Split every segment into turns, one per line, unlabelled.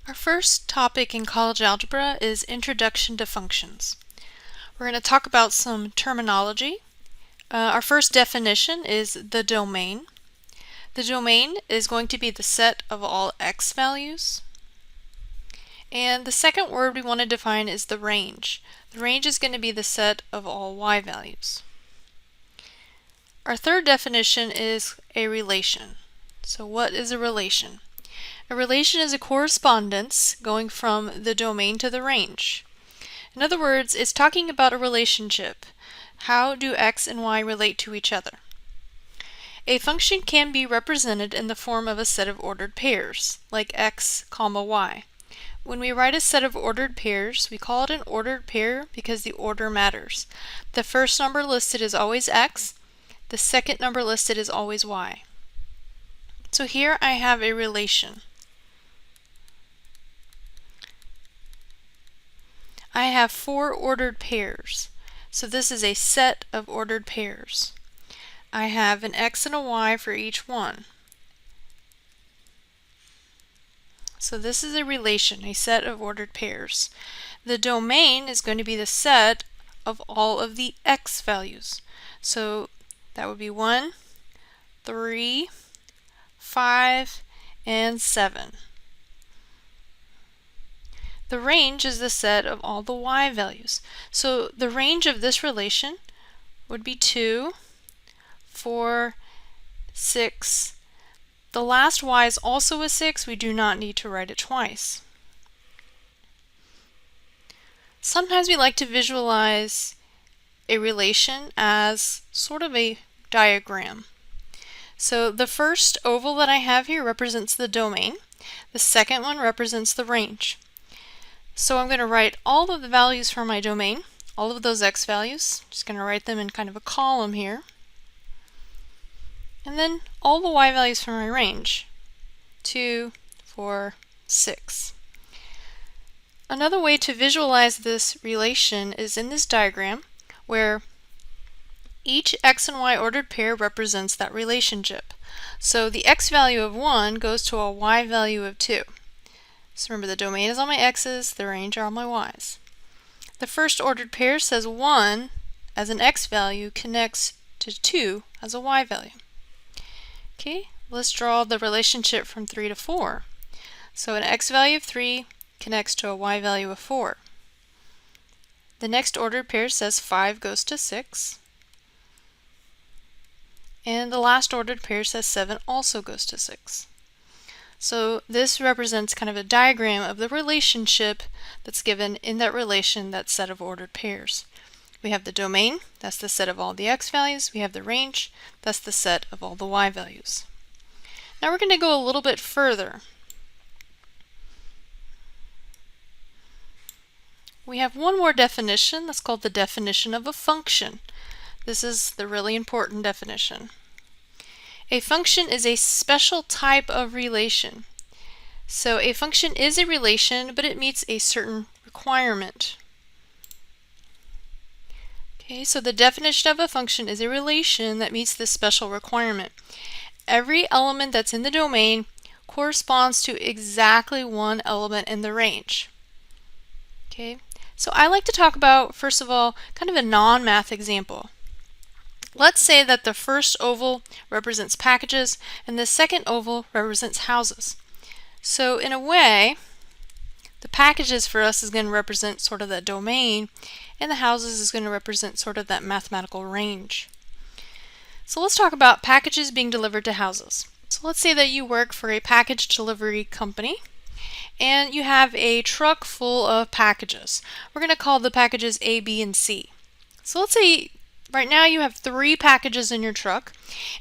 Our first topic in college algebra is Introduction to Functions. We're going to talk about some terminology. Our first definition is the domain. The domain is going to be the set of all x values. And the second word we want to define is the range. The range is going to be the set of all y values. Our third definition is a relation. So what is a relation? A relation is a correspondence going from the domain to the range. In other words, it's talking about a relationship. How do x and y relate to each other? A function can be represented in the form of a set of ordered pairs, like x, comma, y. When we write a set of ordered pairs, we call it an ordered pair because the order matters. The first number listed is always x, the second number listed is always y. So here I have a relation. I have 4 ordered pairs. So this is a set of ordered pairs. I have an x and a y for each one. So this is a relation, a set of ordered pairs. The domain is going to be the set of all of the x values. So that would be 1, 3, 5, and 7. The range is the set of all the y values. So the range of this relation would be 2, 4, 6. The last y is also a 6. We do not need to write it twice. Sometimes we like to visualize a relation as sort of a diagram. So the first oval that I have here represents the domain. The second one represents the range. So I'm going to write all of the values for my domain, all of those x values. Just going to write them in kind of a column here. And then all the y values for my range, 2, 4, 6. Another way to visualize this relation is in this diagram where each x and y ordered pair represents that relationship. So the x value of 1 goes to a y value of 2. So remember, the domain is all my x's, the range are all my y's. The first ordered pair says 1 as an x value connects to 2 as a y value. Okay, let's draw the relationship from 3 to 4. So an x value of 3 connects to a y value of 4. The next ordered pair says 5 goes to 6. And the last ordered pair says 7 also goes to 6. So this represents kind of a diagram of the relationship that's given in that relation, that set of ordered pairs. We have the domain, that's the set of all the x values. We have the range, that's the set of all the y values. Now we're going to go a little bit further. We have one more definition that's called the definition of a function. This is the really important definition. A function is a special type of relation. So a function is a relation, but it meets a certain requirement. Okay, so the definition of a function is a relation that meets this special requirement. Every element that's in the domain corresponds to exactly one element in the range. Okay, so I like to talk about, first of all, kind of a non-math example. Let's say that the first oval represents packages and the second oval represents houses. So in a way, the packages for us is going to represent sort of that domain, and the houses is going to represent sort of that mathematical range. So let's talk about packages being delivered to houses. So let's say that you work for a package delivery company and you have a truck full of packages. We're going to call the packages A, B, and C. So let's say right now you have 3 packages in your truck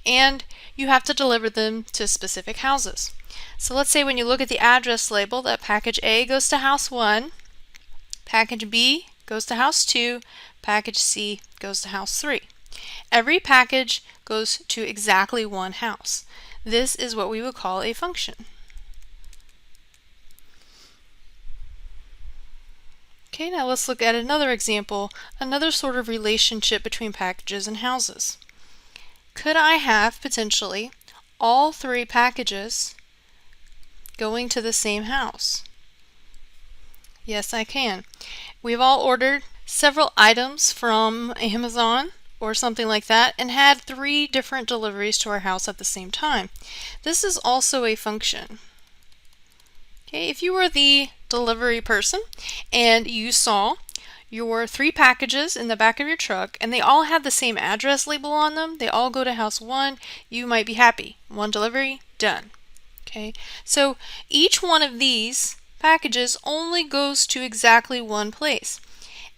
and you have to deliver them to specific houses. So let's say when you look at the address label that package A goes to house 1, package B goes to house 2, package C goes to house 3. Every package goes to exactly one house. This is what we would call a function. Okay, now let's look at another example, another sort of relationship between packages and houses. Could I have potentially all 3 packages going to the same house? Yes, I can. We've all ordered several items from Amazon or something like that and had 3 different deliveries to our house at the same time. This is also a function. Okay, if you were the delivery person and you saw your 3 packages in the back of your truck and they all had the same address label on them, they all go to house 1, you might be happy. 1 delivery, done. Okay, so each one of these packages only goes to exactly one place.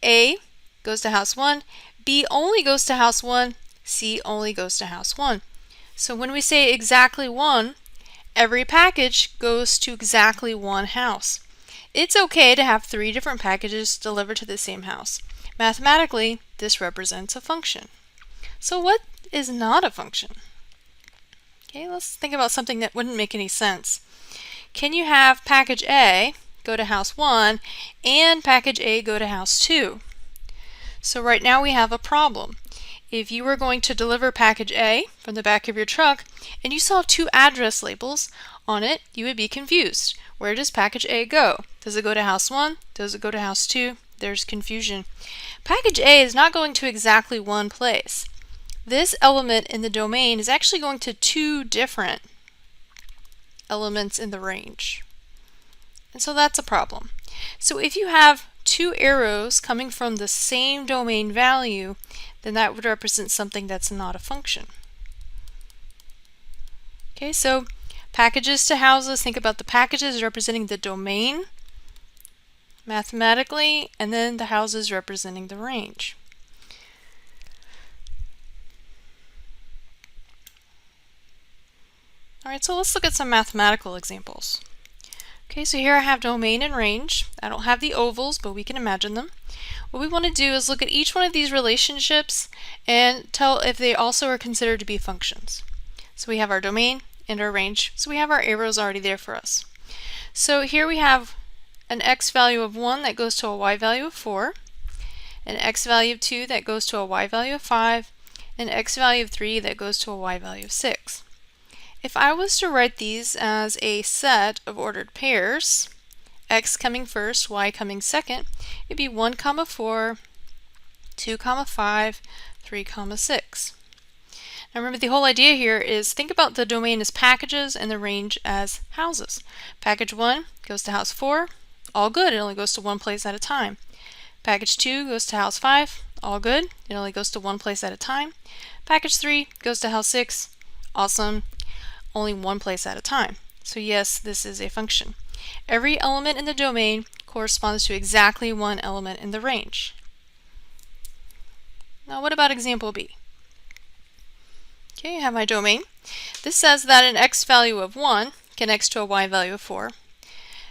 A goes to house 1, B only goes to house 1, C only goes to house 1. So when we say exactly 1, every package goes to exactly 1 house. It's okay to have 3 different packages delivered to the same house. Mathematically, this represents a function. So what is not a function? Okay, let's think about something that wouldn't make any sense. Can you have package A go to house 1 and package A go to house 2? So right now we have a problem. If you were going to deliver package A from the back of your truck and you saw 2 address labels on it, you would be confused. Where does package A go? Does it go to house 1? Does it go to house 2? There's confusion. Package A is not going to exactly one place. This element in the domain is actually going to 2 different elements in the range. And so that's a problem. So if you have 2 arrows coming from the same domain value, then that would represent something that's not a function. Okay, so packages to houses, think about the packages representing the domain mathematically, and then the houses representing the range. Alright, so let's look at some mathematical examples. Okay, so here I have domain and range. I don't have the ovals, but we can imagine them. What we want to do is look at each one of these relationships and tell if they also are considered to be functions. So we have our domain and our range, so we have our arrows already there for us. So here we have an x value of 1 that goes to a y value of 4, an x value of 2 that goes to a y value of 5, an x value of 3 that goes to a y value of 6. If I was to write these as a set of ordered pairs, x coming first, y coming second, it'd be 1, 4, 2, 5, 3, 6. Now remember, the whole idea here is think about the domain as packages and the range as houses. Package 1 goes to house 4, all good, it only goes to one place at a time. Package 2 goes to house 5, all good, it only goes to one place at a time. Package 3 goes to house 6, awesome, only one place at a time. So yes, this is a function. Every element in the domain corresponds to exactly one element in the range. Now what about example B? Okay, I have my domain. This says that an x value of 1 connects to a y value of 4.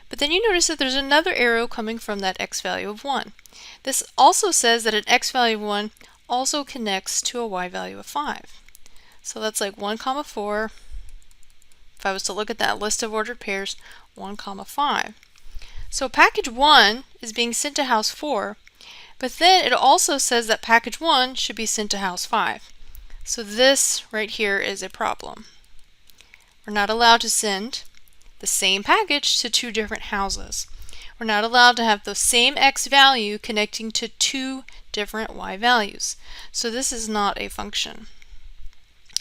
But then you notice that there's another arrow coming from that x value of 1. This also says that an x value of 1 also connects to a y value of 5. So that's like 1, 4. If I was to look at that list of ordered pairs, 1, 5. So package 1 is being sent to house 4, but then it also says that package 1 should be sent to house 5. So this right here is a problem. We're not allowed to send the same package to 2 different houses. We're not allowed to have the same x value connecting to 2 different y values. So this is not a function.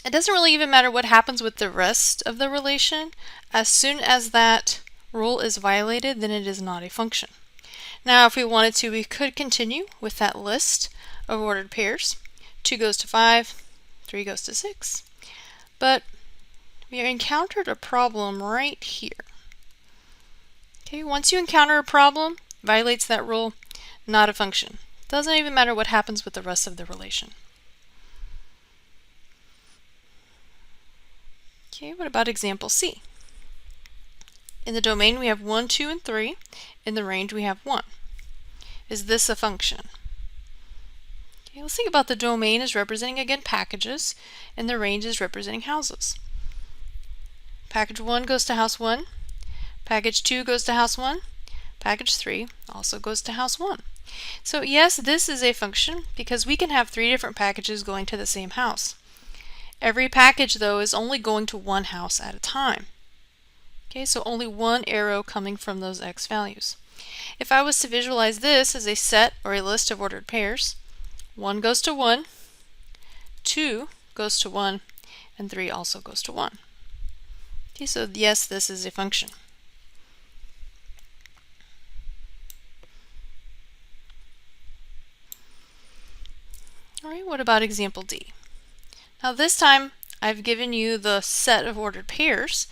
It doesn't really even matter what happens with the rest of the relation. As soon as that rule is violated, then it is not a function. Now if we wanted to, we could continue with that list of ordered pairs. 2 goes to 5, 3 goes to 6. But we encountered a problem right here. Okay, once you encounter a problem, violates that rule, not a function. Doesn't even matter what happens with the rest of the relation. Okay, what about example C? In the domain we have 1, 2, and 3. In the range we have 1. Is this a function? Okay, let's think about the domain as representing, again, packages, and the range is representing houses. Package 1 goes to house 1. Package 2 goes to house 1. Package 3 also goes to house 1. So yes, this is a function because we can have 3 different packages going to the same house. Every package, though, is only going to one house at a time. Okay, so only one arrow coming from those x values. If I was to visualize this as a set or a list of ordered pairs, 1 goes to 1, 2 goes to 1, and 3 also goes to 1. Okay, so yes, this is a function. Alright, what about example D? Now this time I've given you the set of ordered pairs.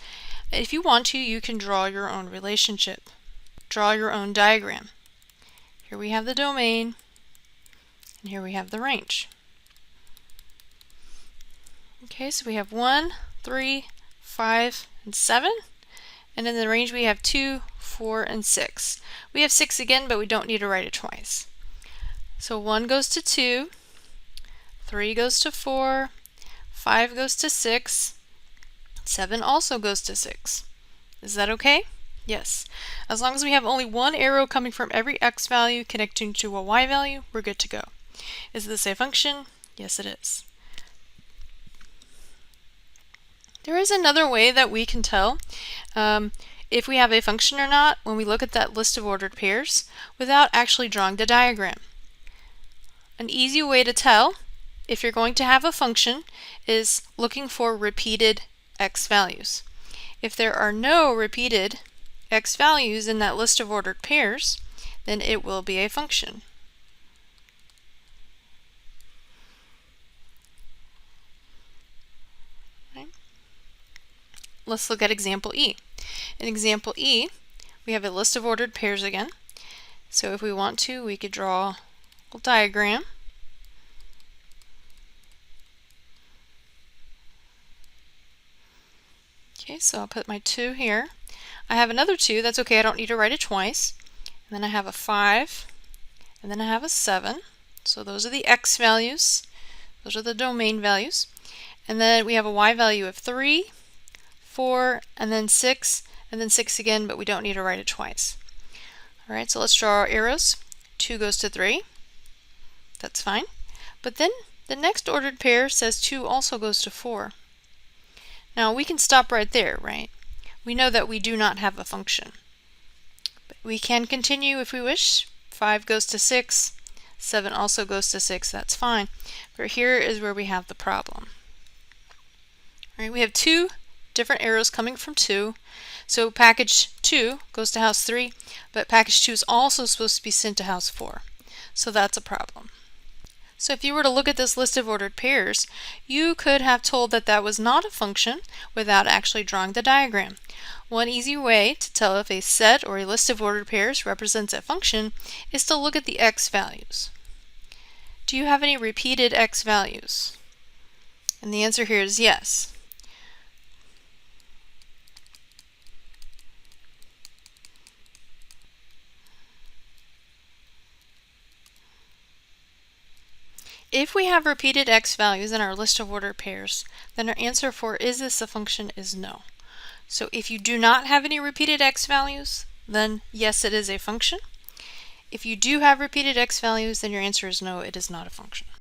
If you want to, you can draw your own relationship. Draw your own diagram. Here we have the domain, and here we have the range. Okay, so we have 1, 3, 5, and 7. And in the range we have 2, 4, and 6. We have 6 again, but we don't need to write it twice. So 1 goes to 2, 3 goes to 4, 5 goes to 6, 7 also goes to 6. Is that okay? Yes. As long as we have only one arrow coming from every x value connecting to a y value, we're good to go. Is this a function? Yes, it is. There is another way that we can tell if we have a function or not when we look at that list of ordered pairs without actually drawing the diagram. An easy way to tell if you're going to have a function is looking for repeated x values. If there are no repeated x values in that list of ordered pairs, then it will be a function. Okay. Let's look at example E. In example E, we have a list of ordered pairs again. So if we want to, we could draw a little diagram. Okay, so I'll put my 2 here. I have another 2, that's okay, I don't need to write it twice. And then I have a 5, and then I have a 7. So those are the x values. Those are the domain values. And then we have a y value of 3, 4, and then 6 again, but we don't need to write it twice. Alright, so let's draw our arrows. 2 goes to 3. That's fine. But then the next ordered pair says 2 also goes to 4. Now we can stop right there, right? We know that we do not have a function. But we can continue if we wish. 5 goes to 6. 7 also goes to 6. That's fine. But here is where we have the problem. All right, we have 2 different arrows coming from 2. So package 2 goes to house 3, but package 2 is also supposed to be sent to house 4. So that's a problem. So if you were to look at this list of ordered pairs, you could have told that that was not a function without actually drawing the diagram. One easy way to tell if a set or a list of ordered pairs represents a function is to look at the x values. Do you have any repeated x values? And the answer here is yes. If we have repeated x values in our list of ordered pairs, then our answer for is this a function is no. So if you do not have any repeated x values, then yes, it is a function. If you do have repeated x values, then your answer is no, it is not a function.